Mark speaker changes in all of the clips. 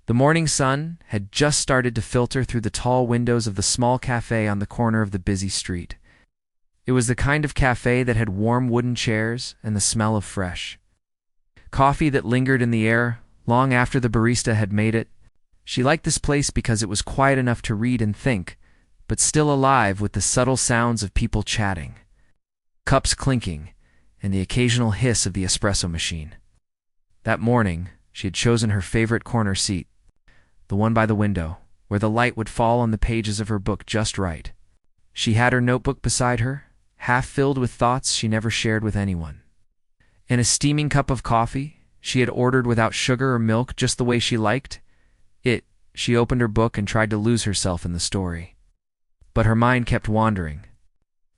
Speaker 1: The morning sun had just started to filter through the tall windows of the small cafe on the corner of the busy street. It was the kind of cafe that had warm wooden chairs and the smell of fresh coffee that lingered in the air long after the barista had made it. She liked this place because it was quiet enough to read and think, but still alive with the subtle sounds of people chatting, cups clinking, and the occasional hiss of the espresso machine. That morning, she had chosen her favorite corner seat, the one by the window, where the light would fall on the pages of her book just right. She had her notebook beside her, half filled with thoughts she never shared with anyone. And a steaming cup of coffee she had ordered without sugar or milk, just the way she liked it. She opened her book and tried to lose herself in the story. But her mind kept wandering.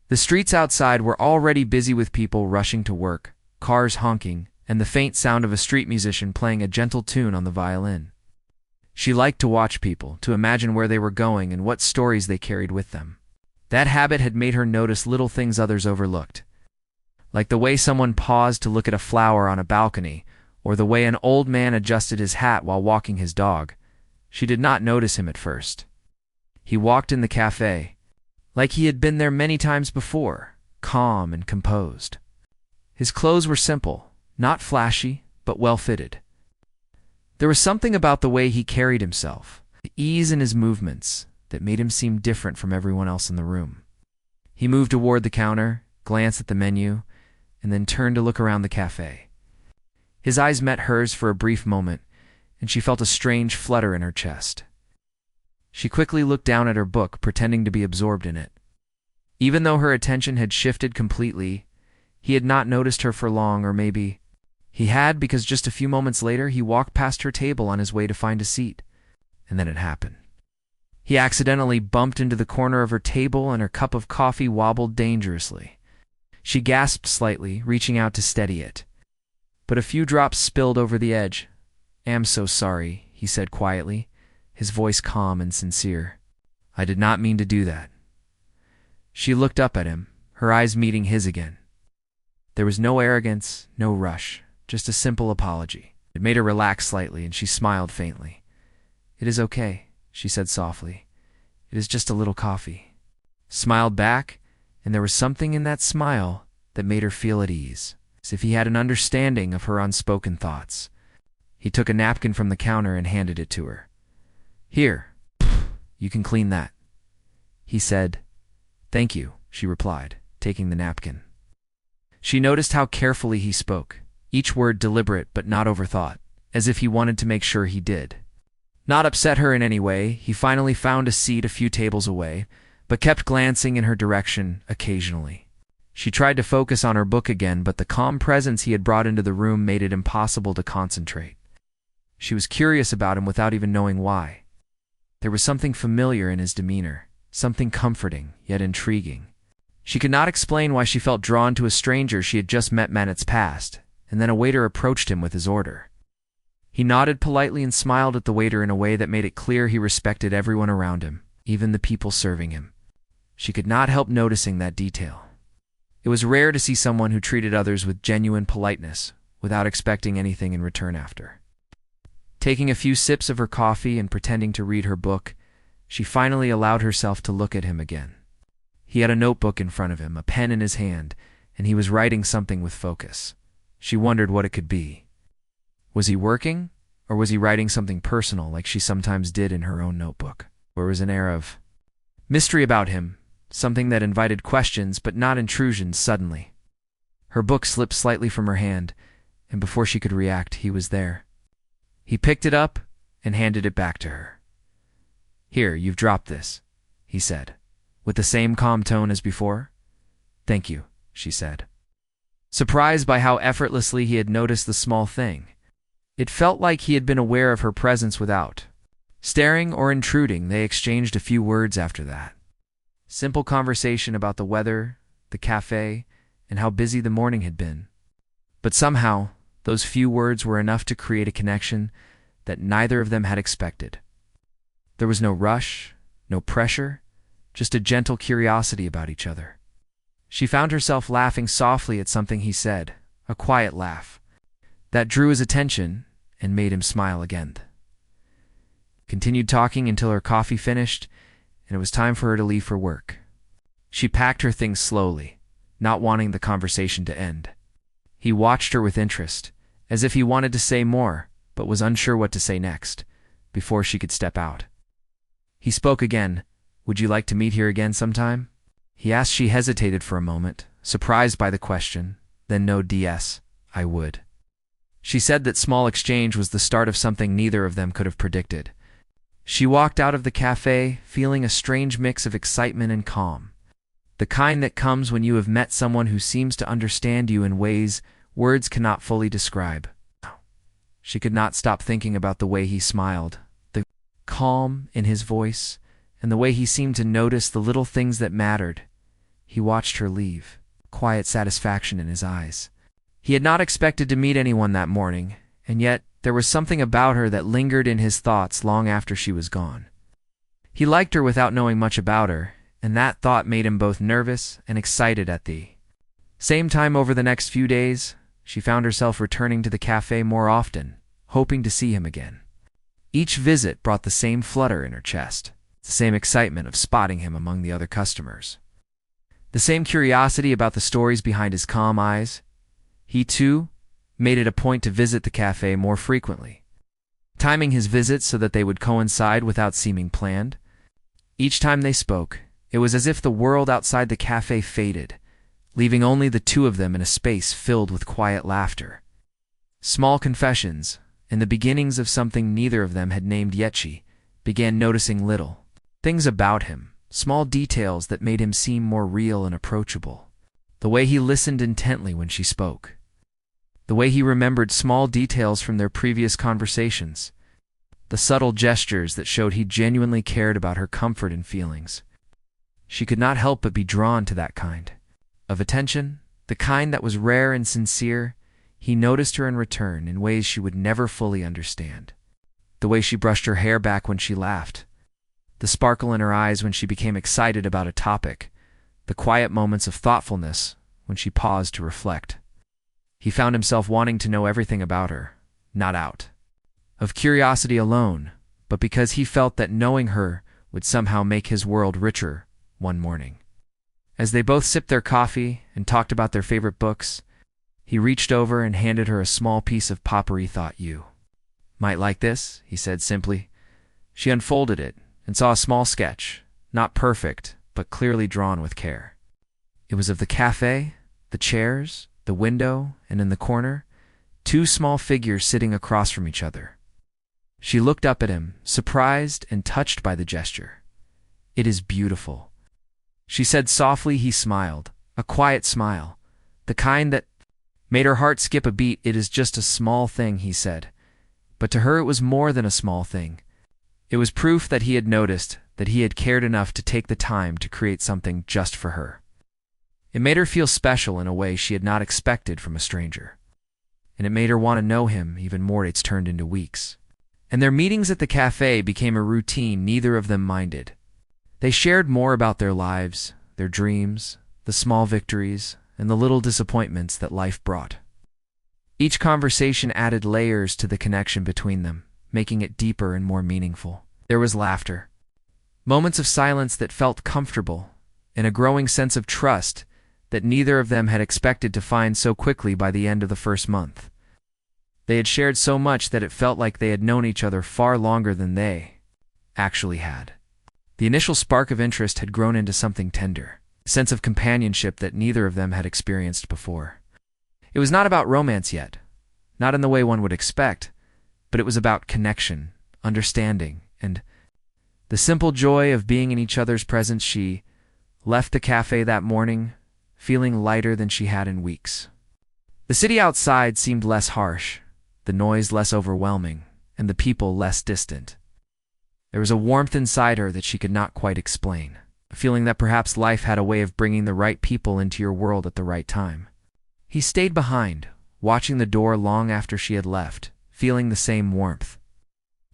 Speaker 1: The streets outside were already busy with people rushing to work, cars honking, and the faint sound of a street musician playing a gentle tune on the violin. She liked to watch people, to imagine where they were going and what stories they carried with them. That habit had made her notice little things others overlooked, like the way someone paused to look at a flower on a balcony, or the way an old man adjusted his hat while walking his dog. She did not notice him at first. He walked in the cafe, like he had been there many times before, calm and composed. His clothes were simple, not flashy, but well-fitted. There was something about the way he carried himself, the ease in his movements, that made him seem different from everyone else in the room. He moved toward the counter, glanced at the menu, and then turned to look around the cafe. His eyes met hers for a brief moment, and she felt a strange flutter in her chest. She quickly looked down at her book, pretending to be absorbed in it. Even though her attention had shifted completely, he had not noticed her for long, or maybe he had, because just a few moments later he walked past her table on his way to find a seat. And then it happened. He accidentally bumped into the corner of her table, and her cup of coffee wobbled dangerously. She gasped slightly, reaching out to steady it. But a few drops spilled over the edge. "I'm so sorry," he said quietly, his voice calm and sincere. "I did not mean to do that." She looked up at him, her eyes meeting his again. There was no arrogance, no rush, just a simple apology. It made her relax slightly, and she smiled faintly. "It is okay," she said softly. "It is just a little coffee." Smiled back, and there was something in that smile that made her feel at ease, as if he had an understanding of her unspoken thoughts. He took a napkin from the counter and handed it to her. "Here, you can clean that," he said. "Thank you," she replied, taking the napkin. She noticed how carefully he spoke, each word deliberate but not overthought, as if he wanted to make sure he did not upset her in any way. He finally found a seat a few tables away, but kept glancing in her direction occasionally. She tried to focus on her book again, but the calm presence he had brought into the room made it impossible to concentrate. She was curious about him without even knowing why. There was something familiar in his demeanor, something comforting, yet intriguing. She could not explain why she felt drawn to a stranger she had just met minutes past, and then a waiter approached him with his order. He nodded politely and smiled at the waiter in a way that made it clear he respected everyone around him, even the people serving him. She could not help noticing that detail. It was rare to see someone who treated others with genuine politeness, without expecting anything in return after. Taking a few sips of her coffee and pretending to read her book, she finally allowed herself to look at him again. He had a notebook in front of him, a pen in his hand, and he was writing something with focus. She wondered what it could be. Was he working, or was he writing something personal like she sometimes did in her own notebook? There was an air of mystery about him, something that invited questions but not intrusions. Suddenly, her book slipped slightly from her hand, and before she could react, he was there. He picked it up and handed it back to her. "Here, you've dropped this," he said, with the same calm tone as before. "Thank you," she said, surprised by how effortlessly he had noticed the small thing. It felt like he had been aware of her presence without staring or intruding. They exchanged a few words after that. Simple conversation about the weather, the cafe, and how busy the morning had been. But somehow, those few words were enough to create a connection that neither of them had expected. There was no rush, no pressure, just a gentle curiosity about each other. She found herself laughing softly at something he said, a quiet laugh that drew his attention and made him smile again. continued talking until her coffee finished, and it was time for her to leave for work. She packed her things slowly, not wanting the conversation to end. He watched her with interest, as if he wanted to say more, but was unsure what to say next, before she could step out. He spoke again. "Would you like to meet here again sometime?" He asked. She hesitated for a moment, surprised by the question, then no DS, "I would." She said that small exchange was the start of something neither of them could have predicted. She walked out of the cafe, feeling a strange mix of excitement and calm. The kind that comes when you have met someone who seems to understand you in ways words cannot fully describe. She could not stop thinking about the way he smiled, the calm in his voice, and the way he seemed to notice the little things that mattered. He watched her leave, quiet satisfaction in his eyes. He had not expected to meet anyone that morning, and yet there was something about her that lingered in his thoughts long after she was gone. He liked her without knowing much about her, and that thought made him both nervous and excited at the same time. Over the next few days, she found herself returning to the cafe more often, hoping to see him again. Each visit brought the same flutter in her chest, the same excitement of spotting him among the other customers, the same curiosity about the stories behind his calm eyes. He, too, made it a point to visit the cafe more frequently, timing his visits so that they would coincide without seeming planned. Each time they spoke, it was as if the world outside the cafe faded, leaving only the two of them in a space filled with quiet laughter, small confessions, and the beginnings of something neither of them had named yet. She began noticing little things about him, small details that made him seem more real and approachable. The way he listened intently when she spoke, the way he remembered small details from their previous conversations, the subtle gestures that showed he genuinely cared about her comfort and feelings. She could not help but be drawn to that kind of attention, the kind that was rare and sincere. He noticed her in return in ways she would never fully understand. The way she brushed her hair back when she laughed, the sparkle in her eyes when she became excited about a topic, the quiet moments of thoughtfulness when she paused to reflect. He found himself wanting to know everything about her, not out of curiosity alone, but because he felt that knowing her would somehow make his world richer. One morning, as they both sipped their coffee and talked about their favorite books, he reached over and handed her a small piece of paper. He thought, "You might like this," he said simply. She unfolded it and saw a small sketch, not perfect, but clearly drawn with care. It was of the cafe, the chairs, the window, and in the corner, two small figures sitting across from each other. She looked up at him, surprised and touched by the gesture. "It is beautiful," she said softly. He smiled, a quiet smile, the kind that made her heart skip a beat. "It is just a small thing," he said. But to her it was more than a small thing. It was proof that he had noticed, that he had cared enough to take the time to create something just for her. It made her feel special in a way she had not expected from a stranger. And it made her want to know him even more. It's turned into weeks, and their meetings at the cafe became a routine neither of them minded. They shared more about their lives, their dreams, the small victories, and the little disappointments that life brought. Each conversation added layers to the connection between them, making it deeper and more meaningful. There was laughter, moments of silence that felt comfortable, and a growing sense of trust that neither of them had expected to find so quickly by the end of the first month. They had shared so much that it felt like they had known each other far longer than they actually had. The initial spark of interest had grown into something tender, a sense of companionship that neither of them had experienced before. It was not about romance yet, not in the way one would expect, but it was about connection, understanding, and the simple joy of being in each other's presence. She left the cafe that morning, feeling lighter than she had in weeks. The city outside seemed less harsh, the noise less overwhelming, and the people less distant. There was a warmth inside her that she could not quite explain, a feeling that perhaps life had a way of bringing the right people into your world at the right time. He stayed behind, watching the door long after she had left, feeling the same warmth.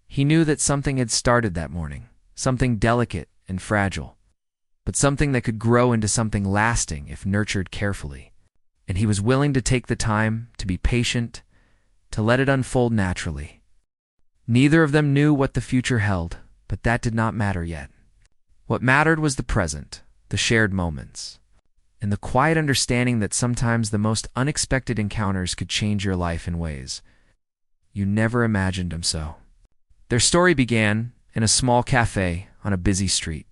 Speaker 1: He knew that something had started that morning, something delicate and fragile, but something that could grow into something lasting if nurtured carefully. And he was willing to take the time, to be patient, to let it unfold naturally. Neither of them knew what the future held, but that did not matter yet. What mattered was the present, the shared moments, and the quiet understanding that sometimes the most unexpected encounters could change your life in ways you never imagined them so. Their story began in a small cafe on a busy street,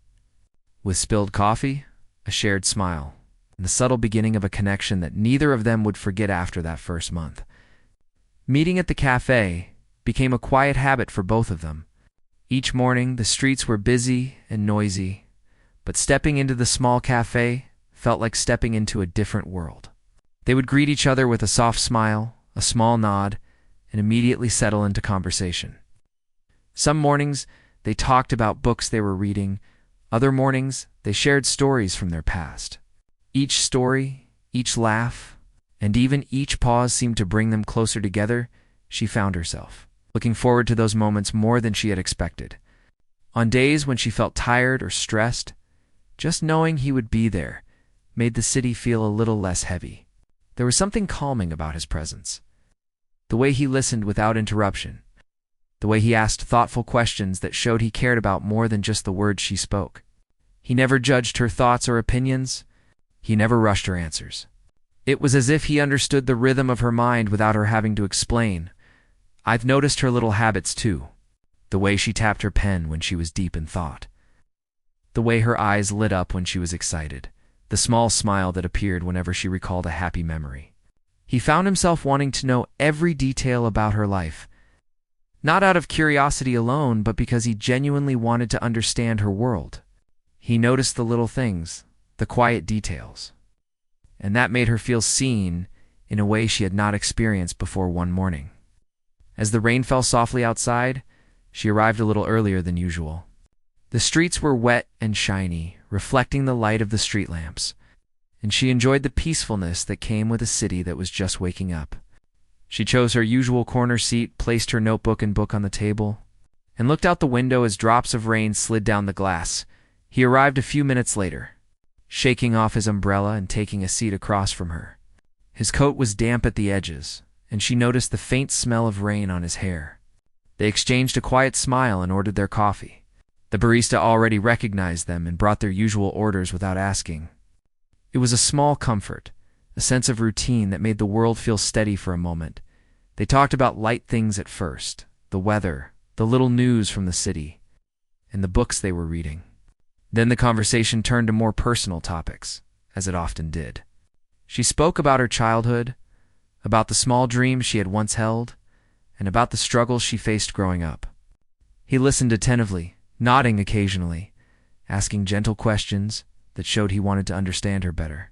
Speaker 1: with spilled coffee, a shared smile, and the subtle beginning of a connection that neither of them would forget after that first month. Meeting at the cafe became a quiet habit for both of them. Each morning, the streets were busy and noisy, but stepping into the small cafe felt like stepping into a different world. They would greet each other with a soft smile, a small nod, and immediately settle into conversation. Some mornings, they talked about books they were reading. Other mornings, they shared stories from their past. Each story, each laugh, and even each pause seemed to bring them closer together. She found herself looking forward to those moments more than she had expected. On days when she felt tired or stressed, just knowing he would be there made the city feel a little less heavy. There was something calming about his presence. The way he listened without interruption, the way he asked thoughtful questions that showed he cared about more than just the words she spoke. He never judged her thoughts or opinions. He never rushed her answers. It was as if he understood the rhythm of her mind without her having to explain. I've noticed her little habits too. The way she tapped her pen when she was deep in thought. The way her eyes lit up when she was excited. The small smile that appeared whenever she recalled a happy memory. He found himself wanting to know every detail about her life. Not out of curiosity alone, but because he genuinely wanted to understand her world. He noticed the little things, the quiet details. And that made her feel seen in a way she had not experienced before one morning. As the rain fell softly outside, she arrived a little earlier than usual. The streets were wet and shiny, reflecting the light of the street lamps, and she enjoyed the peacefulness that came with a city that was just waking up. She chose her usual corner seat, placed her notebook and book on the table, and looked out the window as drops of rain slid down the glass. He arrived a few minutes later, shaking off his umbrella and taking a seat across from her. His coat was damp at the edges, and she noticed the faint smell of rain on his hair. They exchanged a quiet smile and ordered their coffee. The barista already recognized them and brought their usual orders without asking. It was a small comfort, a sense of routine that made the world feel steady for a moment. They talked about light things at first, the weather, the little news from the city, and the books they were reading. Then the conversation turned to more personal topics, as it often did. She spoke about her childhood, about the small dreams she had once held, and about the struggles she faced growing up. He listened attentively, nodding occasionally, asking gentle questions that showed he wanted to understand her better.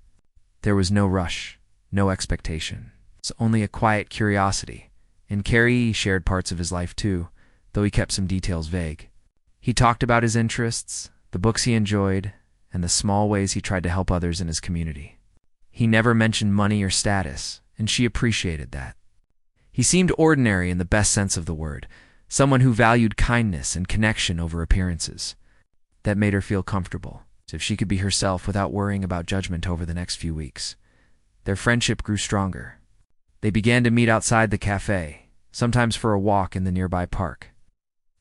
Speaker 1: There was no rush, no expectation. It was only a quiet curiosity, and Carrie shared parts of his life too, though he kept some details vague. He talked about his interests, the books he enjoyed, and the small ways he tried to help others in his community. He never mentioned money or status, and she appreciated that. He seemed ordinary in the best sense of the word, someone who valued kindness and connection over appearances. That made her feel comfortable, as if she could be herself without worrying about judgment over the next few weeks. Their friendship grew stronger. They began to meet outside the cafe, sometimes for a walk in the nearby park,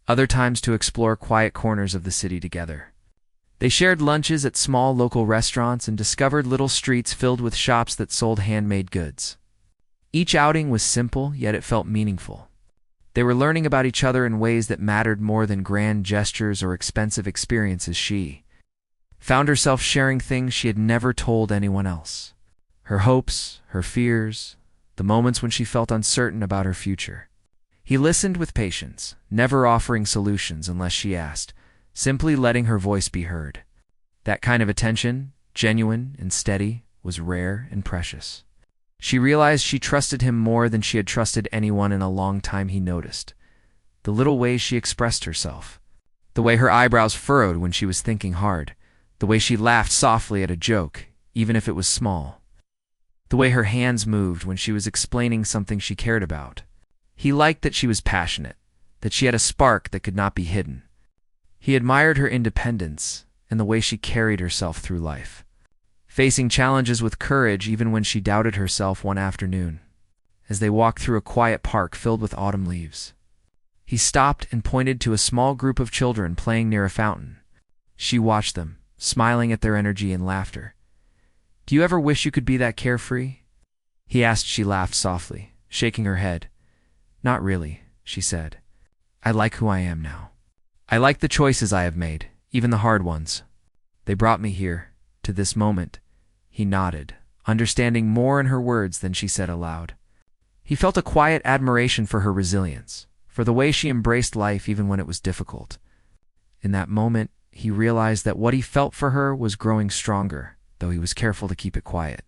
Speaker 1: other times to explore quiet corners of the city together. They shared lunches at small local restaurants and discovered little streets filled with shops that sold handmade goods. Each outing was simple, yet it felt meaningful. They were learning about each other in ways that mattered more than grand gestures or expensive experiences. She found herself sharing things she had never told anyone else. Her hopes, her fears, the moments when she felt uncertain about her future. He listened with patience, never offering solutions unless she asked, simply letting her voice be heard. That kind of attention, genuine and steady, was rare and precious. She realized she trusted him more than she had trusted anyone in a long time. He noticed the little ways she expressed herself, the way her eyebrows furrowed when she was thinking hard, the way she laughed softly at a joke, even if it was small, the way her hands moved when she was explaining something she cared about. He liked that she was passionate, that she had a spark that could not be hidden. He admired her independence and the way she carried herself through life, facing challenges with courage even when she doubted herself. One afternoon, as they walked through a quiet park filled with autumn leaves, He stopped and pointed to a small group of children playing near a fountain. She watched them, smiling at their energy and laughter. "Do you ever wish you could be that carefree?" he asked. She laughed softly, shaking her head. "Not really," she said. "I like who I am now. I like the choices I have made, even the hard ones. They brought me here, to this moment." He nodded, understanding more in her words than she said aloud. He felt a quiet admiration for her resilience, for the way she embraced life even when it was difficult. In that moment, he realized that what he felt for her was growing stronger, though he was careful to keep it quiet.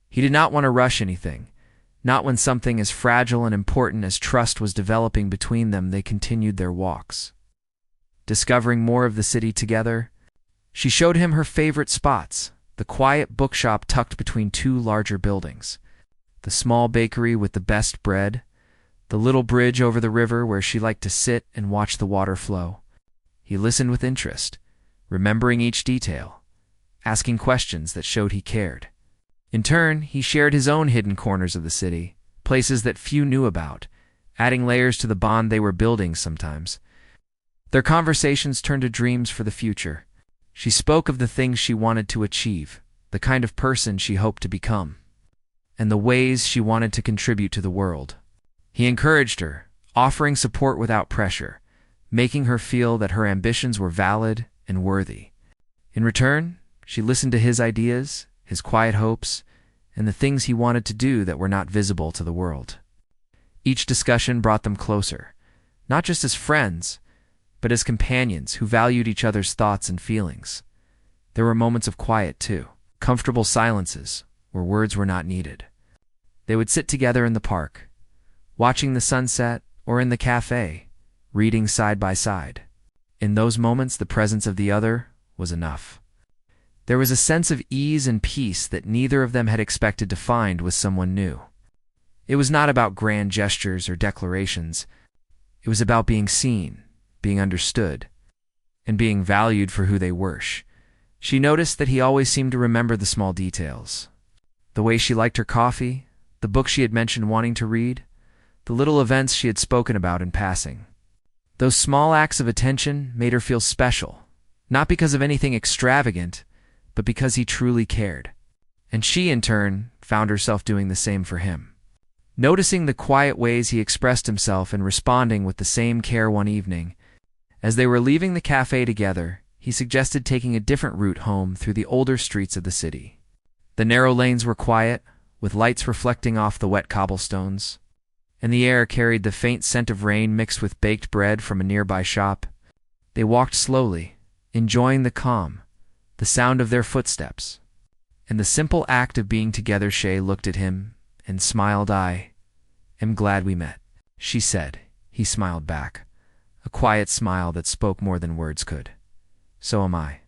Speaker 1: He did not want to rush anything. Not when something as fragile and important as trust was developing between them. They continued their walks, discovering more of the city together. She showed him her favorite spots, the quiet bookshop tucked between two larger buildings, the small bakery with the best bread, the little bridge over the river where she liked to sit and watch the water flow. He listened with interest, remembering each detail, asking questions that showed he cared. In turn, he shared his own hidden corners of the city, places that few knew about, adding layers to the bond they were building sometimes. Their conversations turned to dreams for the future. She spoke of the things she wanted to achieve, the kind of person she hoped to become, and the ways she wanted to contribute to the world. He encouraged her, offering support without pressure, making her feel that her ambitions were valid and worthy. In return, she listened to his ideas, his quiet hopes, and the things he wanted to do that were not visible to the world. Each discussion brought them closer, not just as friends, but as companions who valued each other's thoughts and feelings. There were moments of quiet, too, comfortable silences where words were not needed. They would sit together in the park, watching the sunset, or in the cafe, reading side by side. In those moments, the presence of the other was enough. There was a sense of ease and peace that neither of them had expected to find with someone new. It was not about grand gestures or declarations. It was about being seen, being understood, and being valued for who they were. She noticed that he always seemed to remember the small details. The way she liked her coffee, the book she had mentioned wanting to read, the little events she had spoken about in passing. Those small acts of attention made her feel special, not because of anything extravagant, but because he truly cared. And she, in turn, found herself doing the same for him. Noticing the quiet ways he expressed himself and responding with the same care one evening, as they were leaving the cafe together, he suggested taking a different route home through the older streets of the city. The narrow lanes were quiet, with lights reflecting off the wet cobblestones, and the air carried the faint scent of rain mixed with baked bread from a nearby shop. They walked slowly, enjoying the calm, the sound of their footsteps, and the simple act of being together. Shay looked at him and smiled. "I am glad we met," she said. He smiled back, a quiet smile that spoke more than words could. "So am I."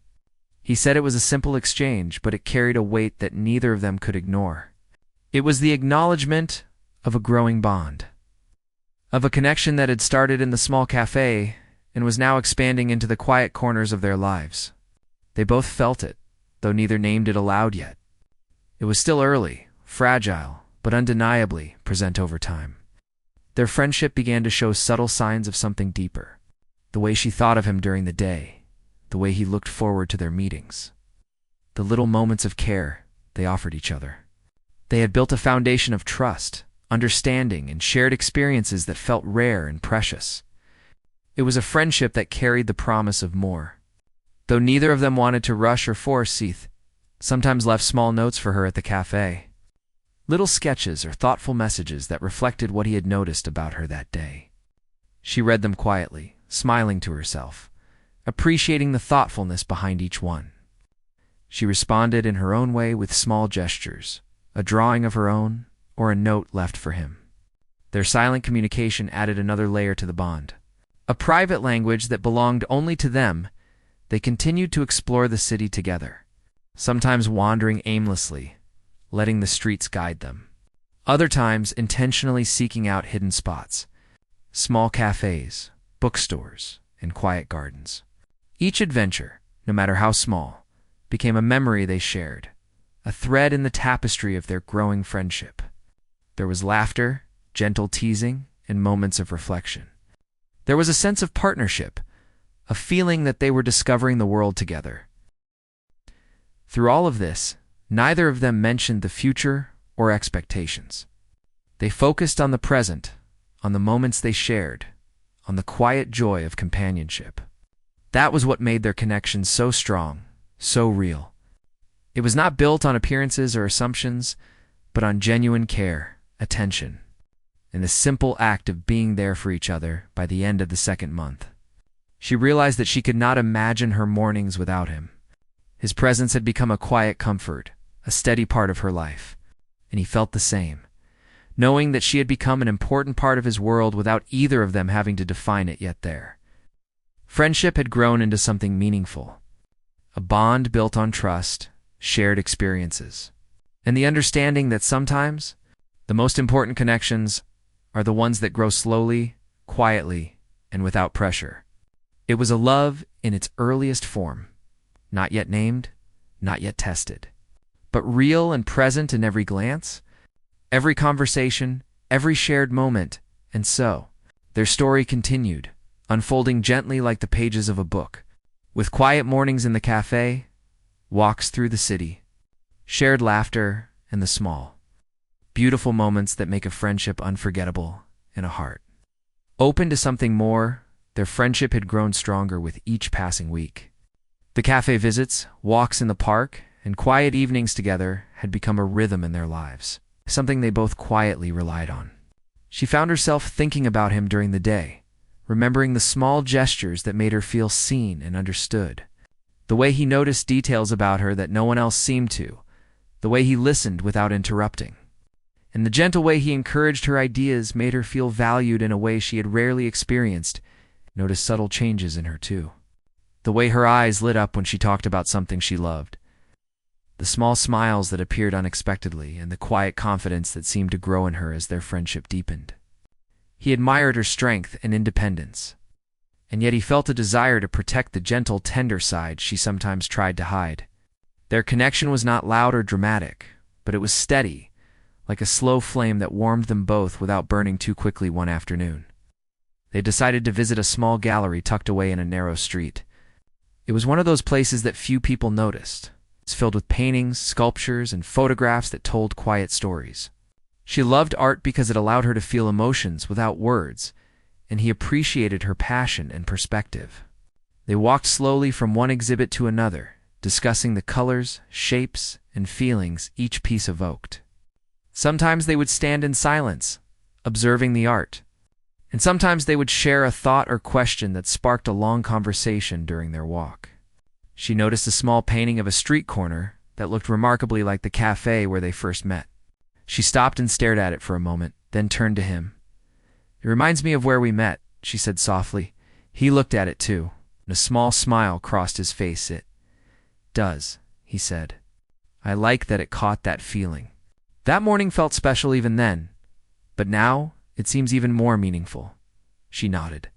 Speaker 1: He said it was a simple exchange, but it carried a weight that neither of them could ignore. It was the acknowledgement of a growing bond, of a connection that had started in the small cafe and was now expanding into the quiet corners of their lives. They both felt it, though neither named it aloud yet. It was still early, fragile, but undeniably present over time. Their friendship began to show subtle signs of something deeper. The way she thought of him during the day, the way he looked forward to their meetings, the little moments of care they offered each other. They had built a foundation of trust, understanding, and shared experiences that felt rare and precious. It was a friendship that carried the promise of more. Though neither of them wanted to rush or force, Seth sometimes left small notes for her at the cafe. Little sketches or thoughtful messages that reflected what he had noticed about her that day. She read them quietly, smiling to herself, appreciating the thoughtfulness behind each one. She responded in her own way with small gestures, a drawing of her own, or a note left for him. Their silent communication added another layer to the bond. A private language that belonged only to them. They continued to explore the city together, sometimes wandering aimlessly, letting the streets guide them. Other times intentionally seeking out hidden spots, small cafes, bookstores, and quiet gardens. Each adventure, no matter how small, became a memory they shared, a thread in the tapestry of their growing friendship. There was laughter, gentle teasing, and moments of reflection. There was a sense of partnership, a feeling that they were discovering the world together. Through all of this, neither of them mentioned the future or expectations. They focused on the present, on the moments they shared, on the quiet joy of companionship. That was what made their connection so strong, so real. It was not built on appearances or assumptions, but on genuine care, attention, and the simple act of being there for each other by the end of the second month. She realized that she could not imagine her mornings without him. His presence had become a quiet comfort, a steady part of her life, and he felt the same, knowing that she had become an important part of his world without either of them having to define it yet there. Friendship had grown into something meaningful, a bond built on trust, shared experiences, and the understanding that sometimes the most important connections are the ones that grow slowly, quietly, and without pressure. It was a love in its earliest form, not yet named, not yet tested, but real and present in every glance, every conversation, every shared moment. And so, their story continued, unfolding gently like the pages of a book, with quiet mornings in the cafe, walks through the city, shared laughter, and the small, beautiful moments that make a friendship unforgettable in a heart. Open to something more, their friendship had grown stronger with each passing week. The cafe visits, walks in the park, and quiet evenings together had become a rhythm in their lives, something they both quietly relied on. She found herself thinking about him during the day, remembering the small gestures that made her feel seen and understood. The way he noticed details about her that no one else seemed to, the way he listened without interrupting, and the gentle way he encouraged her ideas made her feel valued in a way she had rarely experienced. Noticed subtle changes in her too. The way her eyes lit up when she talked about something she loved, the small smiles that appeared unexpectedly, and the quiet confidence that seemed to grow in her as their friendship deepened. He admired her strength and independence, and yet he felt a desire to protect the gentle, tender side she sometimes tried to hide. Their connection was not loud or dramatic, but it was steady, like a slow flame that warmed them both without burning too quickly one afternoon. They decided to visit a small gallery tucked away in a narrow street. It was one of those places that few people noticed. It's filled with paintings, sculptures, and photographs that told quiet stories. She loved art because it allowed her to feel emotions without words, and he appreciated her passion and perspective. They walked slowly from one exhibit to another, discussing the colors, shapes, and feelings each piece evoked. Sometimes they would stand in silence, observing the art, and sometimes they would share a thought or question that sparked a long conversation during their walk. She noticed a small painting of a street corner that looked remarkably like the cafe where they first met. She stopped and stared at it for a moment, then turned to him. "It reminds me of where we met," she said softly. He looked at it too, and a small smile crossed his face. "It does," he said. "I like that it caught that feeling." That morning felt special even then, but now it seems even more meaningful. She nodded,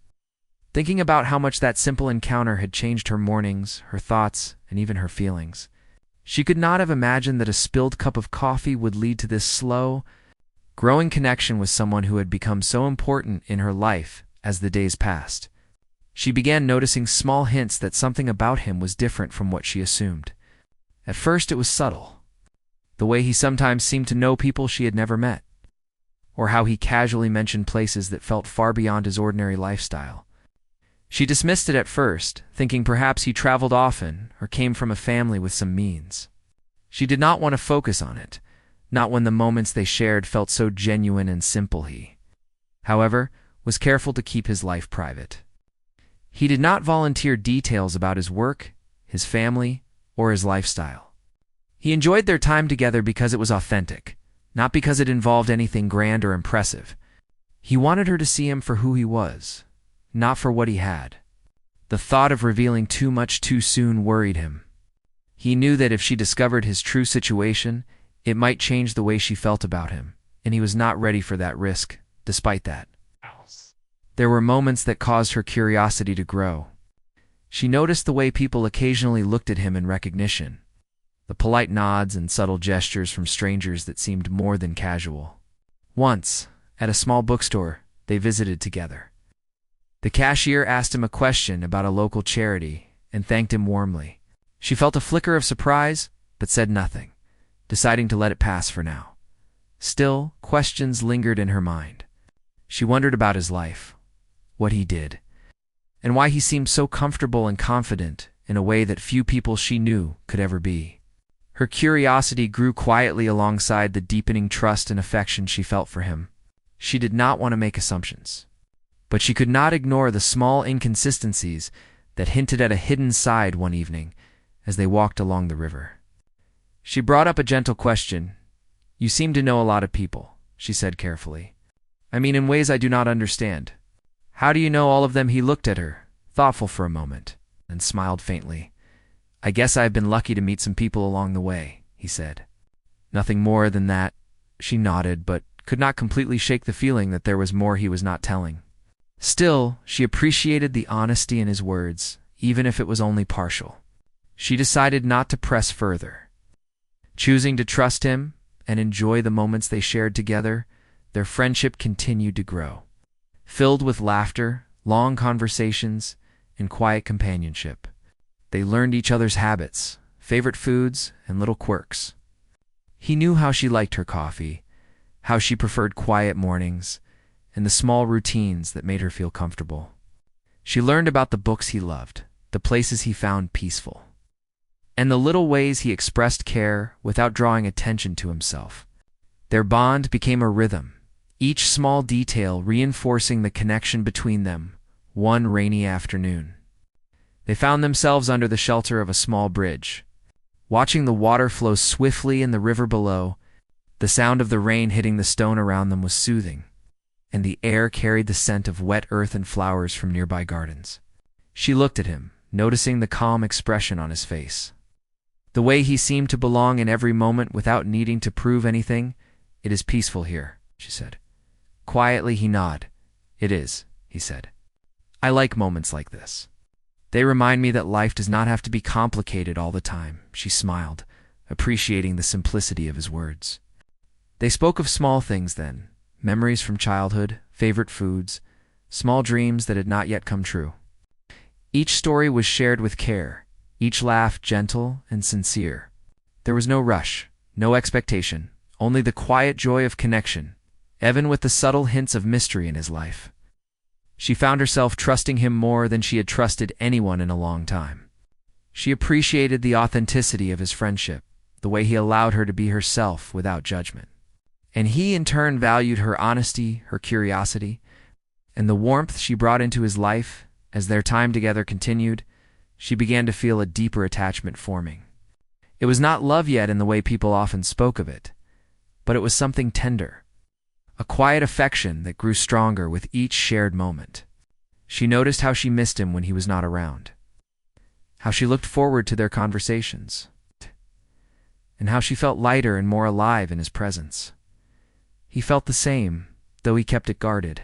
Speaker 1: thinking about how much that simple encounter had changed her mornings, her thoughts, and even her feelings. She could not have imagined that a spilled cup of coffee would lead to this slow, growing connection with someone who had become so important in her life as the days passed. She began noticing small hints that something about him was different from what she assumed. At first it was subtle. The way he sometimes seemed to know people she had never met, or how he casually mentioned places that felt far beyond his ordinary lifestyle. She dismissed it at first, thinking perhaps he traveled often or came from a family with some means. She did not want to focus on it, not when the moments they shared felt so genuine and simple. He, however, was careful to keep his life private. He did not volunteer details about his work, his family, or his lifestyle. He enjoyed their time together because it was authentic, not because it involved anything grand or impressive. He wanted her to see him for who he was, not for what he had. The thought of revealing too much too soon worried him. He knew that if she discovered his true situation, it might change the way she felt about him, and he was not ready for that risk, despite that. There were moments that caused her curiosity to grow. She noticed the way people occasionally looked at him in recognition, the polite nods and subtle gestures from strangers that seemed more than casual. Once, at a small bookstore, they visited together. The cashier asked him a question about a local charity and thanked him warmly. She felt a flicker of surprise, but said nothing, deciding to let it pass for now. Still, questions lingered in her mind. She wondered about his life, what he did, and why he seemed so comfortable and confident in a way that few people she knew could ever be. Her curiosity grew quietly alongside the deepening trust and affection she felt for him. She did not want to make assumptions, but she could not ignore the small inconsistencies that hinted at a hidden side one evening as they walked along the river. She brought up a gentle question. "You seem to know a lot of people," she said carefully. "I mean, in ways I do not understand. How do you know all of them?" He looked at her, thoughtful for a moment, and smiled faintly. "I guess I have been lucky to meet some people along the way," he said. "Nothing more than that." She nodded, but could not completely shake the feeling that there was more he was not telling. Still, she appreciated the honesty in his words, even if it was only partial. She decided not to press further. Choosing to trust him and enjoy the moments they shared together, their friendship continued to grow, filled with laughter, long conversations, and quiet companionship. They learned each other's habits, favorite foods, and little quirks. He knew how she liked her coffee, how she preferred quiet mornings, and the small routines that made her feel comfortable. She learned about the books he loved, the places he found peaceful, and the little ways he expressed care without drawing attention to himself. Their bond became a rhythm, each small detail reinforcing the connection between them. One rainy afternoon, they found themselves under the shelter of a small bridge. Watching the water flow swiftly in the river below, the sound of the rain hitting the stone around them was soothing, and the air carried the scent of wet earth and flowers from nearby gardens. She looked at him, noticing the calm expression on his face. The way he seemed to belong in every moment without needing to prove anything. "It is peaceful here," she said. Quietly he nodded. "It is," he said. "I like moments like this. They remind me that life does not have to be complicated all the time." She smiled, appreciating the simplicity of his words. They spoke of small things then, memories from childhood, favorite foods, small dreams that had not yet come true. Each story was shared with care, each laugh gentle and sincere. There was no rush, no expectation, only the quiet joy of connection, even with the subtle hints of mystery in his life. She found herself trusting him more than she had trusted anyone in a long time. She appreciated the authenticity of his friendship, the way he allowed her to be herself without judgment. And he in turn valued her honesty, her curiosity, and the warmth she brought into his life. As their time together continued, she began to feel a deeper attachment forming. It was not love yet in the way people often spoke of it, but it was something tender, a quiet affection that grew stronger with each shared moment. She noticed how she missed him when he was not around, how she looked forward to their conversations, and how she felt lighter and more alive in his presence. He felt the same, though he kept it guarded.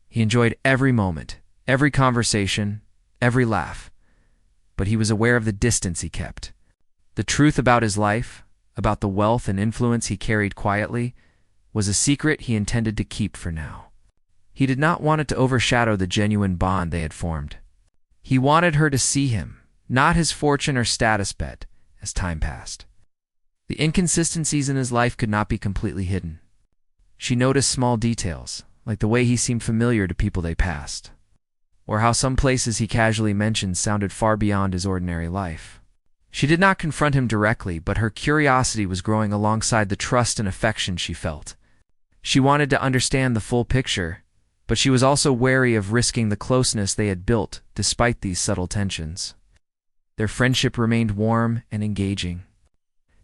Speaker 1: He enjoyed every moment, every conversation, every laugh, but he was aware of the distance he kept. The truth about his life, about the wealth and influence he carried quietly, was a secret he intended to keep for now. He did not want it to overshadow the genuine bond they had formed. He wanted her to see him, not his fortune or status bet, as time passed. The inconsistencies in his life could not be completely hidden. She noticed small details, like the way he seemed familiar to people they passed, or how some places he casually mentioned sounded far beyond his ordinary life. She did not confront him directly, but her curiosity was growing alongside the trust and affection she felt. She wanted to understand the full picture, but she was also wary of risking the closeness they had built despite these subtle tensions. Their friendship remained warm and engaging.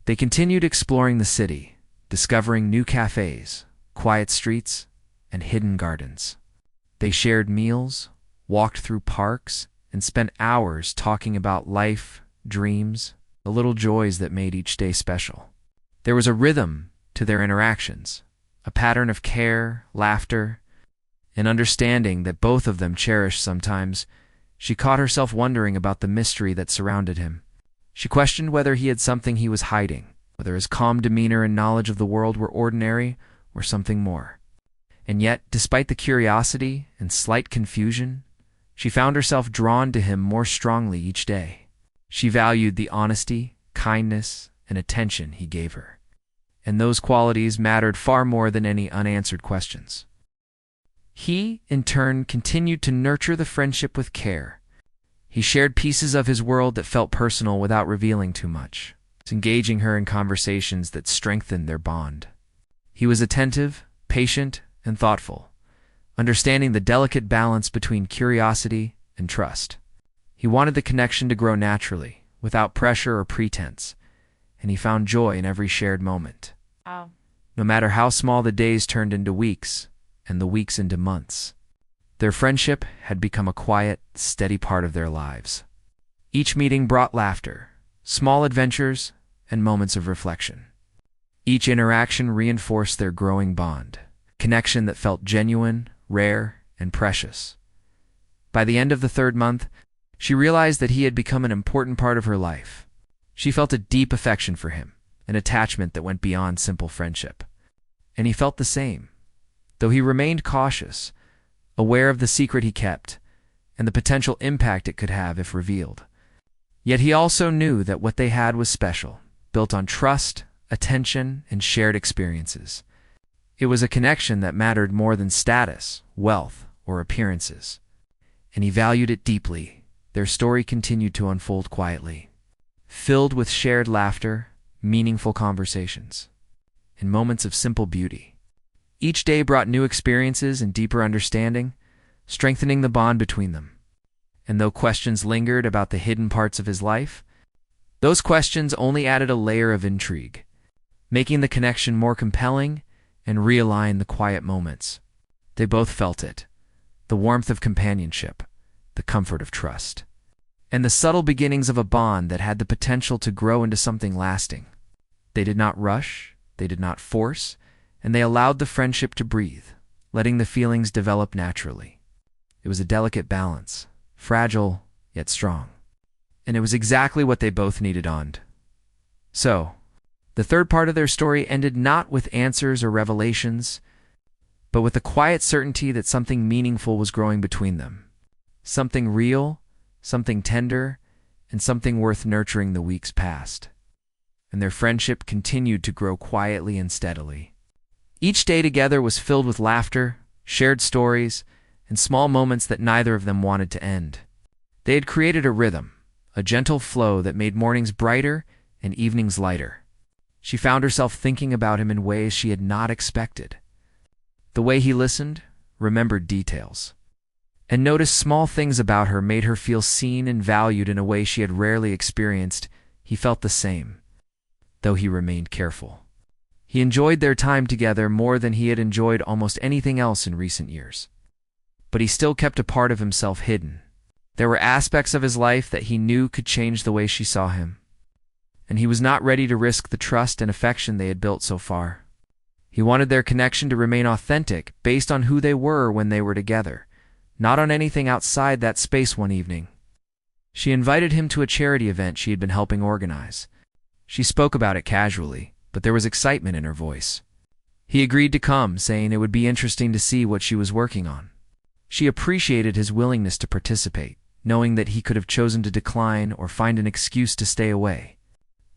Speaker 1: They continued exploring the city, discovering new cafes, quiet streets, and hidden gardens. They shared meals, walked through parks, and spent hours talking about life, dreams, the little joys that made each day special. There was a rhythm to their interactions, a pattern of care, laughter, and understanding that both of them cherished. Sometimes she caught herself wondering about the mystery that surrounded him. She questioned whether he had something he was hiding, whether his calm demeanor and knowledge of the world were ordinary or something more. And yet, despite the curiosity and slight confusion, She found herself drawn to him more strongly each day. She valued the honesty, kindness, and attention he gave her, and those qualities mattered far more than any unanswered questions. He, in turn, continued to nurture the friendship with care. He shared pieces of his world that felt personal without revealing too much, engaging her in conversations that strengthened their bond. He was attentive, patient, and thoughtful, understanding the delicate balance between curiosity and trust. He wanted the connection to grow naturally, without pressure or pretense, and he found joy in every shared moment.
Speaker 2: Wow.
Speaker 1: No matter how small the days turned into weeks, and the weeks into months, their friendship had become a quiet, steady part of their lives. Each meeting brought laughter, small adventures, and moments of reflection. Each interaction reinforced their growing bond, connection that felt genuine, rare, and precious. By the end of the third month, she realized that he had become an important part of her life. She felt a deep affection for him, an attachment that went beyond simple friendship. And he felt the same, though he remained cautious, aware of the secret he kept, and the potential impact it could have if revealed. Yet he also knew that what they had was special, built on trust, attention, and shared experiences. It was a connection that mattered more than status, wealth, or appearances. And he valued it deeply. Their story continued to unfold quietly, filled with shared laughter, meaningful conversations, and moments of simple beauty. Each day brought new experiences and deeper understanding, strengthening the bond between them. And though questions lingered about the hidden parts of his life, those questions only added a layer of intrigue, making the connection more compelling and realign the quiet moments. They both felt it, the warmth of companionship, the comfort of trust, and the subtle beginnings of a bond that had the potential to grow into something lasting. They did not rush, they did not force, and they allowed the friendship to breathe, letting the feelings develop naturally. It was a delicate balance, fragile yet strong, and it was exactly what they both needed on. So, the third part of their story ended not with answers or revelations, but with the quiet certainty that something meaningful was growing between them. Something real, something tender, and something worth nurturing the weeks past. And their friendship continued to grow quietly and steadily. Each day together was filled with laughter, shared stories, and small moments that neither of them wanted to end. They had created a rhythm, a gentle flow that made mornings brighter and evenings lighter. She found herself thinking about him in ways she had not expected. The way he listened, remembered details, and noticed small things about her made her feel seen and valued in a way she had rarely experienced. He felt the same, though he remained careful. He enjoyed their time together more than he had enjoyed almost anything else in recent years. But he still kept a part of himself hidden. There were aspects of his life that he knew could change the way she saw him, and he was not ready to risk the trust and affection they had built so far. He wanted their connection to remain authentic, based on who they were when they were together, not on anything outside that space. One evening, she invited him to a charity event she had been helping organize. She spoke about it casually, but there was excitement in her voice. He agreed to come, saying it would be interesting to see what she was working on. She appreciated his willingness to participate, knowing that he could have chosen to decline or find an excuse to stay away.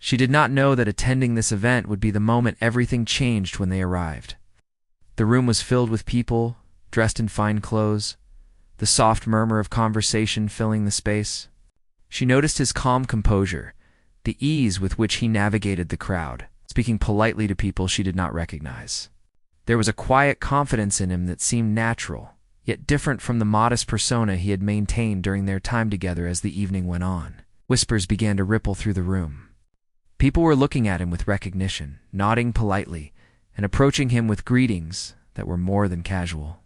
Speaker 1: She did not know that attending this event would be the moment everything changed when they arrived. The room was filled with people, dressed in fine clothes, the soft murmur of conversation filling the space. She noticed his calm composure, the ease with which he navigated the crowd, speaking politely to people she did not recognize. There was a quiet confidence in him that seemed natural, yet different from the modest persona he had maintained during their time together. As the evening went on, whispers began to ripple through the room. People were looking at him with recognition, nodding politely, and approaching him with greetings that were more than casual.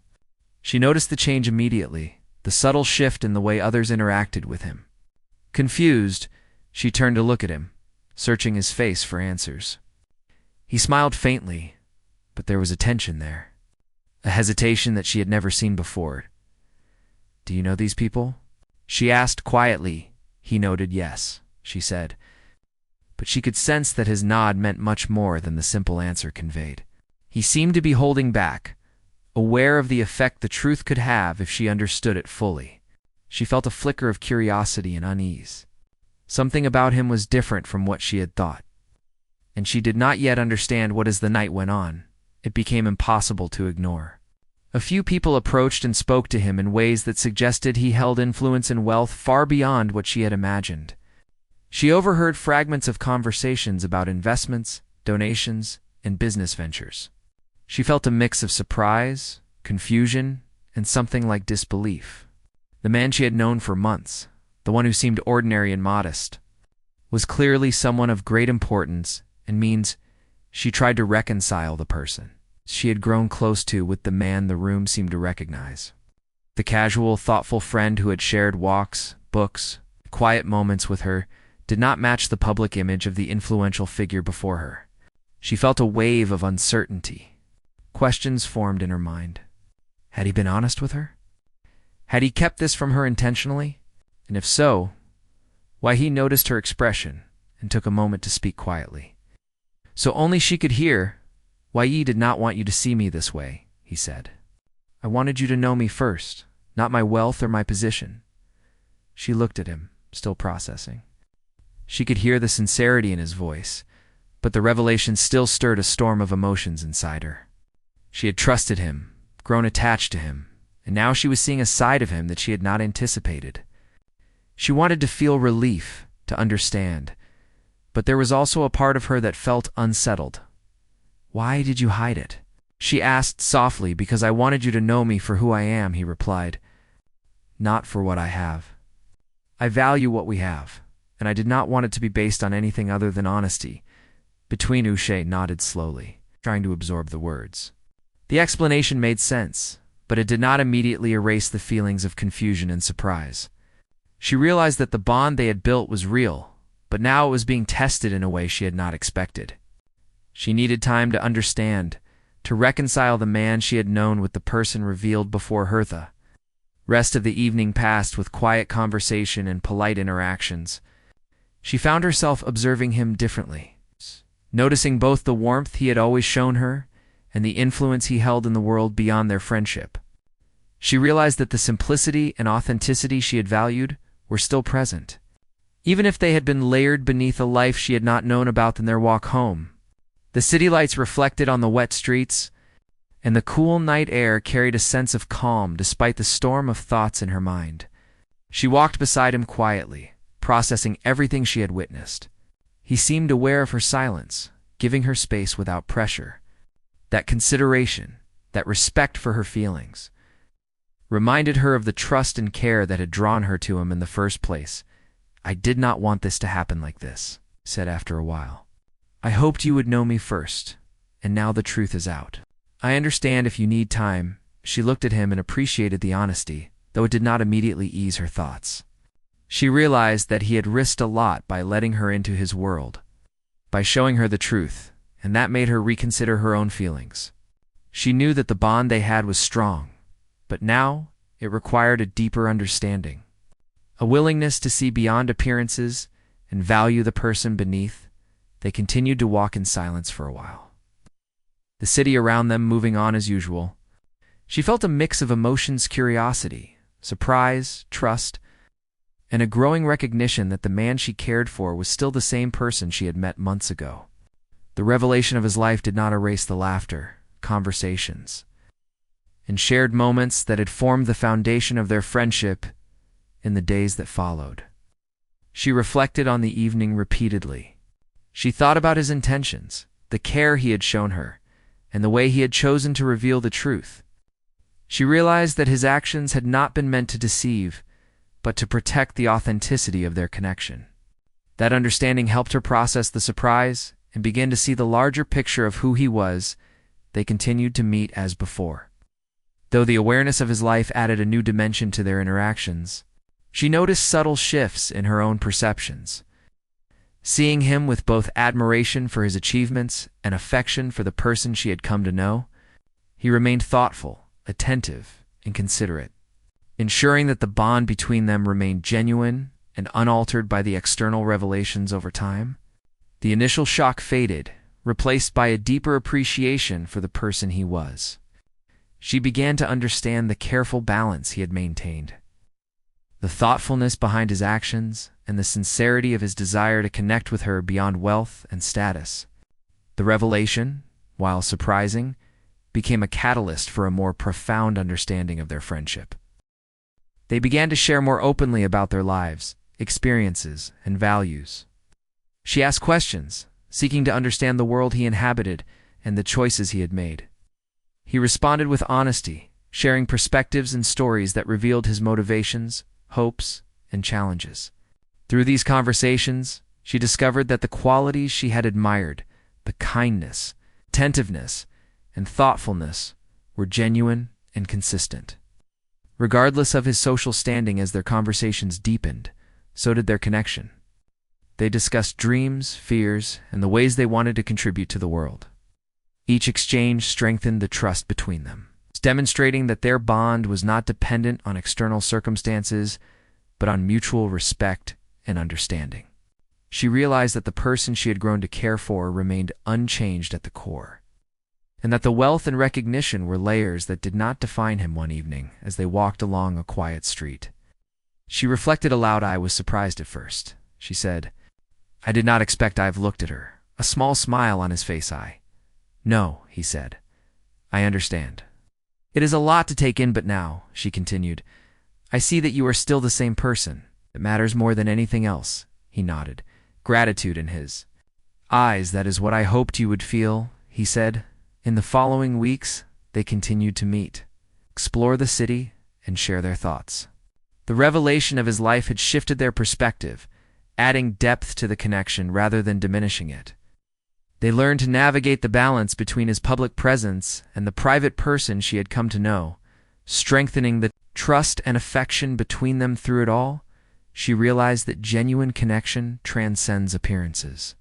Speaker 1: She noticed the change immediately, the subtle shift in the way others interacted with him. Confused, she turned to look at him, searching his face for answers. He smiled faintly, but there was a tension there, a hesitation that she had never seen before. "Do you know these people?" she asked quietly. He noted yes, she said, but she could sense that his nod meant much more than the simple answer conveyed. He seemed to be holding back, aware of the effect the truth could have if she understood it fully. She felt a flicker of curiosity and unease. Something about him was different from what she had thought, and she did not yet understand what. As the night went on, it became impossible to ignore. A few people approached and spoke to him in ways that suggested he held influence and wealth far beyond what she had imagined. She overheard fragments of conversations about investments, donations, and business ventures. She felt a mix of surprise, confusion, and something like disbelief. The man she had known for months, the one who seemed ordinary and modest, was clearly someone of great importance and means. She tried to reconcile the person she had grown close to with the man the room seemed to recognize. The casual, thoughtful friend who had shared walks, books, quiet moments with her did not match the public image of the influential figure before her. She felt a wave of uncertainty. Questions formed in her mind. Had he been honest with her? Had he kept this from her intentionally? And if so, why? He noticed her expression and took a moment to speak quietly. So only she could hear. Why, ye did not want you to see me this way, he said. I wanted you to know me first, not my wealth or my position. She looked at him, still processing. She could hear the sincerity in his voice, but the revelation still stirred a storm of emotions inside her. She had trusted him, grown attached to him, and now she was seeing a side of him that she had not anticipated. She wanted to feel relief, to understand, but there was also a part of her that felt unsettled. Why did you hide it? She asked softly. Because I wanted you to know me for who I am, he replied. Not for what I have. I value what we have, and I did not want it to be based on anything other than honesty. Between Uche nodded slowly, trying to absorb the words. The explanation made sense, but it did not immediately erase the feelings of confusion and surprise. She realized that the bond they had built was real, but now it was being tested in a way she had not expected. She needed time to understand, to reconcile the man she had known with the person revealed before her. The rest of the evening passed with quiet conversation and polite interactions. She found herself observing him differently, noticing both the warmth he had always shown her and the influence he held in the world beyond their friendship. She realized that the simplicity and authenticity she had valued were still present, even if they had been layered beneath a life she had not known about. In their walk home, the city lights reflected on the wet streets, and the cool night air carried a sense of calm despite the storm of thoughts in her mind. She walked beside him quietly, processing everything she had witnessed. He seemed aware of her silence, giving her space without pressure. That consideration, that respect for her feelings, reminded her of the trust and care that had drawn her to him in the first place. I did not want this to happen like this, he said after a while. I hoped you would know me first, and now the truth is out. I understand if you need time. She looked at him and appreciated the honesty, though it did not immediately ease her thoughts. She realized that he had risked a lot by letting her into his world, by showing her the truth, and that made her reconsider her own feelings. She knew that the bond they had was strong, but now it required a deeper understanding, a willingness to see beyond appearances and value the person beneath. They continued to walk in silence for a while, the city around them moving on as usual. She felt a mix of emotions: curiosity, surprise, trust, and a growing recognition that the man she cared for was still the same person she had met months ago. The revelation of his life did not erase the laughter, conversations, and shared moments that had formed the foundation of their friendship in the days that followed. She reflected on the evening repeatedly. She thought about his intentions, the care he had shown her, and the way he had chosen to reveal the truth. She realized that his actions had not been meant to deceive, but to protect the authenticity of their connection. That understanding helped her process the surprise and begin to see the larger picture of who he was. They continued to meet as before. Though the awareness of his life added a new dimension to their interactions, she noticed subtle shifts in her own perceptions. Seeing him with both admiration for his achievements and affection for the person she had come to know, he remained thoughtful, attentive, and considerate, ensuring that the bond between them remained genuine and unaltered by the external revelations over time. The initial shock faded, replaced by a deeper appreciation for the person he was. She began to understand the careful balance he had maintained. the thoughtfulness behind his actions, and the sincerity of his desire to connect with her beyond wealth and status. The revelation, while surprising, became a catalyst for a more profound understanding of their friendship. They began to share more openly about their lives, experiences, and values. She asked questions, seeking to understand the world he inhabited and the choices he had made. He responded with honesty, sharing perspectives and stories that revealed his motivations, hopes, and challenges. Through these conversations, she discovered that the qualities she had admired, the kindness, attentiveness, and thoughtfulness, were genuine and consistent. Regardless of his social standing, as their conversations deepened, so did their connection. They discussed dreams, fears, and the ways they wanted to contribute to the world. Each exchange strengthened the trust between them, demonstrating that their bond was not dependent on external circumstances, but on mutual respect and understanding. She realized that the person she had grown to care for remained unchanged at the core, and that the wealth and recognition were layers that did not define him. One evening, as they walked along a quiet street, she reflected aloud. "I was surprised at first," she said. "I did not expect." I've looked at her, a small smile on his face. "No," he said. "I understand. It is a lot to take in, but now," she continued, "I see that you are still the same person. It matters more than anything else." He nodded, gratitude in his eyes. "That is what I hoped you would feel," he said. In the following weeks, they continued to meet, explore the city, and share their thoughts. The revelation of his life had shifted their perspective, adding depth to the connection rather than diminishing it. They learned to navigate the balance between his public presence and the private person she had come to know, strengthening the trust and affection between them. Through it all, she realized that genuine connection transcends appearances.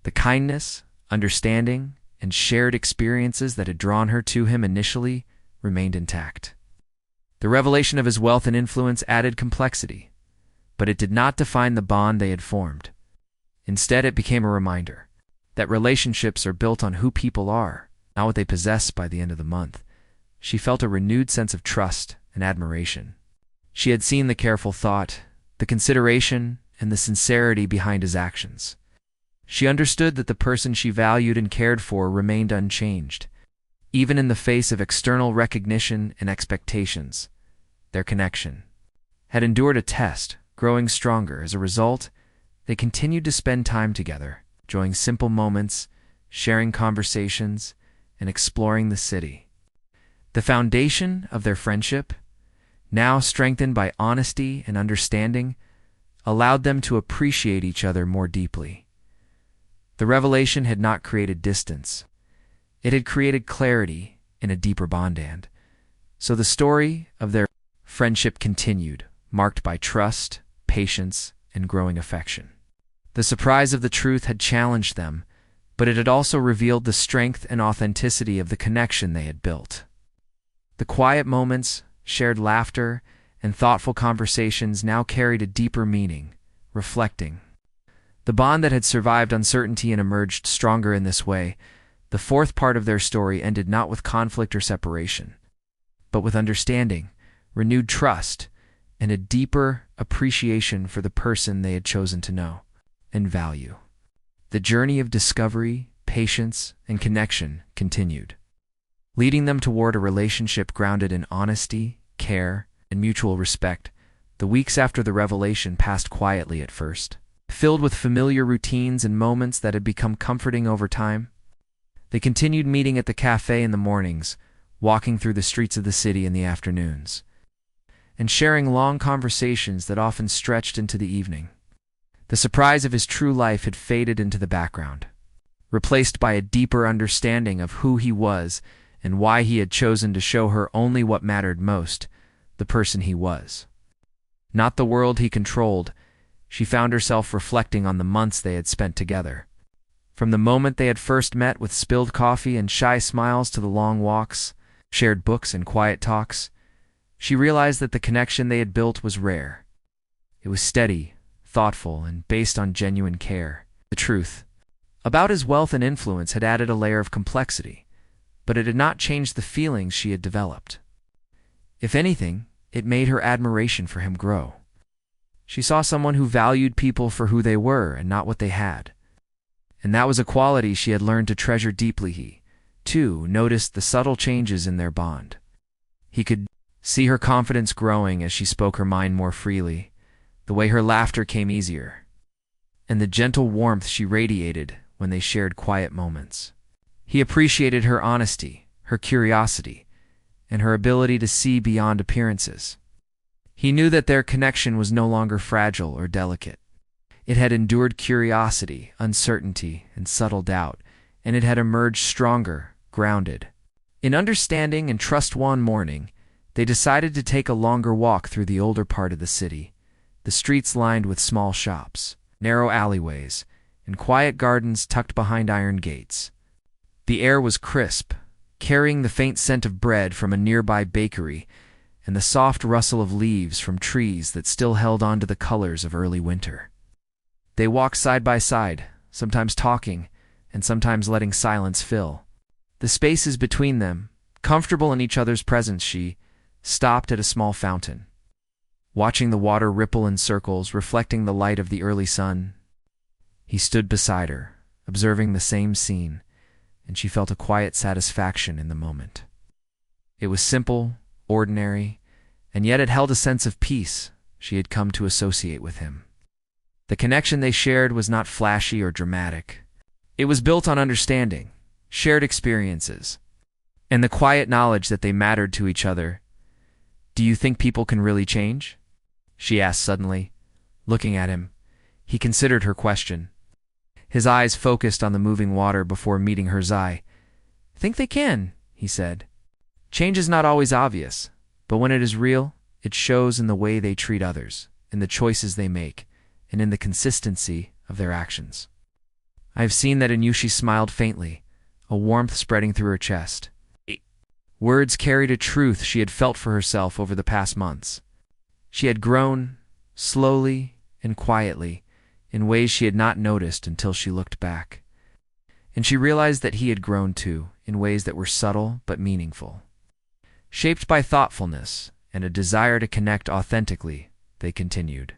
Speaker 1: The kindness, understanding, and shared experiences that had drawn her to him initially remained intact. The revelation of his wealth and influence added complexity, but it did not define the bond they had formed. Instead, it became a reminder that relationships are built on who people are, not what they possess. By the end of the month, she felt a renewed sense of trust and admiration. She had seen the careful thought, the consideration, and the sincerity behind his actions. She understood that the person she valued and cared for remained unchanged, even in the face of external recognition and expectations. Their connection had endured a test, growing stronger. As a result, they continued to spend time together, enjoying simple moments, sharing conversations, and exploring the city. The foundation of their friendship, now strengthened by honesty and understanding, allowed them to appreciate each other more deeply. The revelation had not created distance. It had created clarity in a deeper bond. And so the story of their friendship continued, marked by trust, patience, and growing affection. The surprise of the truth had challenged them, but it had also revealed the strength and authenticity of the connection they had built. The quiet moments, shared laughter, and thoughtful conversations now carried a deeper meaning, reflecting the bond that had survived uncertainty and emerged stronger in this way. The fourth part of their story ended not with conflict or separation, but with understanding, renewed trust, and a deeper appreciation for the person they had chosen to know and value. The journey of discovery, patience, and connection continued, leading them toward a relationship grounded in honesty, care, and mutual respect. The weeks after the revelation passed quietly at first, filled with familiar routines and moments that had become comforting over time. They continued meeting at the cafe in the mornings, walking through the streets of the city in the afternoons, and sharing long conversations that often stretched into the evening. The surprise of his true life had faded into the background, replaced by a deeper understanding of who he was and why he had chosen to show her only what mattered most, the person he was, not the world he controlled. She found herself reflecting on the months they had spent together. From the moment they had first met, with spilled coffee and shy smiles, to the long walks, shared books, and quiet talks, she realized that the connection they had built was rare. It was steady, thoughtful, and based on genuine care. The truth about his wealth and influence had added a layer of complexity, but it had not changed the feelings she had developed. If anything, it made her admiration for him grow. She saw someone who valued people for who they were and not what they had. And that was a quality she had learned to treasure deeply. He, too, noticed the subtle changes in their bond. He could see her confidence growing as she spoke her mind more freely, the way her laughter came easier, and the gentle warmth she radiated when they shared quiet moments. He appreciated her honesty, her curiosity, and her ability to see beyond appearances. He knew that their connection was no longer fragile or delicate. It had endured curiosity, uncertainty, and subtle doubt, and it had emerged stronger, grounded. In understanding and trust one morning, they decided to take a longer walk through the older part of the city, the streets lined with small shops, narrow alleyways, and quiet gardens tucked behind iron gates. The air was crisp, carrying the faint scent of bread from a nearby bakery and the soft rustle of leaves from trees that still held on to the colors of early winter. They walked side by side, sometimes talking and sometimes letting silence fill the spaces between them. Comfortable in each other's presence, she stopped at a small fountain. Watching the water ripple in circles, reflecting the light of the early sun, he stood beside her, observing the same scene, and she felt a quiet satisfaction in the moment. It was simple, ordinary, and yet it held a sense of peace she had come to associate with him. The connection they shared was not flashy or dramatic. It was built on understanding, shared experiences, and the quiet knowledge that they mattered to each other. "Do you think people can really change?" she asked suddenly, looking at him. He considered her question. His eyes focused on the moving water before meeting hers eye. "Think they can," he said. "Change is not always obvious, but when it is real, it shows in the way they treat others, in the choices they make, and in the consistency of their actions." "I have seen that in you." She smiled faintly, a warmth spreading through her chest. Words carried a truth she had felt for herself over the past months. She had grown, slowly and quietly, in ways she had not noticed until she looked back. And she realized that he had grown too, in ways that were subtle but meaningful. Shaped by thoughtfulness and a desire to connect authentically, they continued.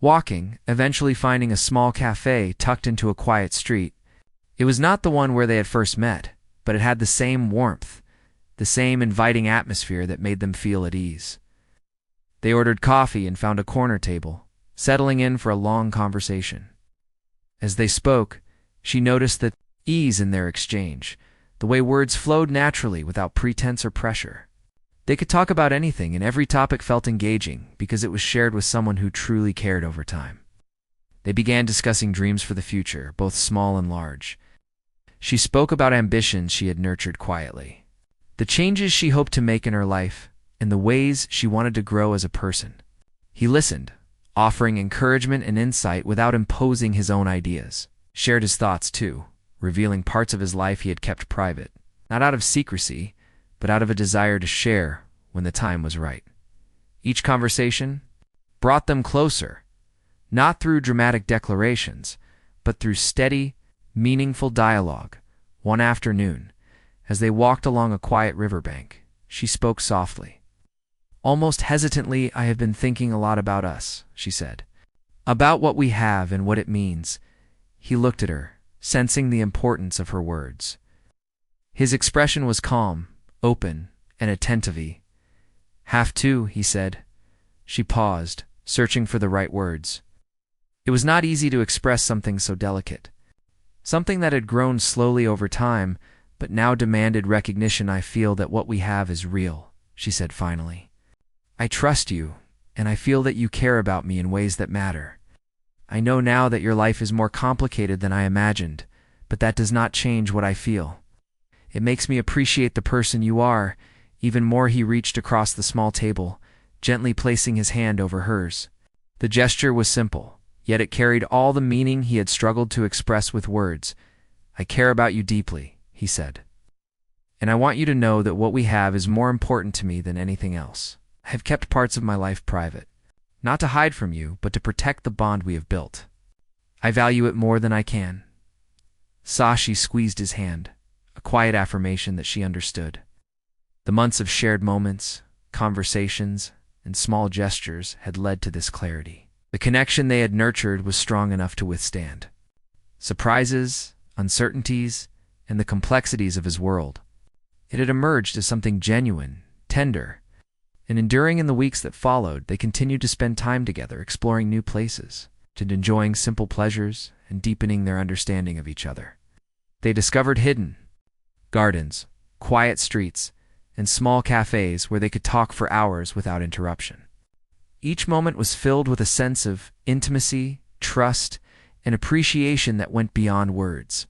Speaker 1: Walking, eventually finding a small cafe tucked into a quiet street. It was not the one where they had first met, but it had the same warmth, the same inviting atmosphere that made them feel at ease. They ordered coffee and found a corner table, settling in for a long conversation. As they spoke, she noticed the ease in their exchange, the way words flowed naturally without pretense or pressure. They could talk about anything, and every topic felt engaging because it was shared with someone who truly cared over time. They began discussing dreams for the future, both small and large. She spoke about ambitions she had nurtured quietly, the changes she hoped to make in her life, and the ways she wanted to grow as a person. He listened, offering encouragement and insight without imposing his own ideas. Shared his thoughts too, revealing parts of his life he had kept private, not out of secrecy, but out of a desire to share when the time was right. Each conversation brought them closer, not through dramatic declarations, but through steady, meaningful dialogue. One afternoon, as they walked along a quiet riverbank, she spoke softly. Almost hesitantly, "I have been thinking a lot about us," she said. "About what we have and what it means." He looked at her, sensing the importance of her words. His expression was calm, open, and attentive. "Have to," he said. She paused, searching for the right words. It was not easy to express something so delicate, something that had grown slowly over time, but now demanded recognition. "I feel that what we have is real," she said finally. "I trust you, and I feel that you care about me in ways that matter. I know now that your life is more complicated than I imagined, but that does not change what I feel. It makes me appreciate the person you are even more." He reached across the small table, gently placing his hand over hers. The gesture was simple, yet it carried all the meaning he had struggled to express with words. "I care about you deeply," he said. "And I want you to know that what we have is more important to me than anything else. I have kept parts of my life private, not to hide from you, but to protect the bond we have built. I value it more than I can." She squeezed his hand, a quiet affirmation that she understood. The months of shared moments, conversations, and small gestures had led to this clarity. The connection they had nurtured was strong enough to withstand surprises, uncertainties, and the complexities of his world. It had emerged as something genuine, tender, and enduring. In the weeks that followed, they continued to spend time together, exploring new places, and enjoying simple pleasures and deepening their understanding of each other. They discovered hidden gardens, quiet streets, and small cafes where they could talk for hours without interruption. Each moment was filled with a sense of intimacy, trust, and appreciation that went beyond words.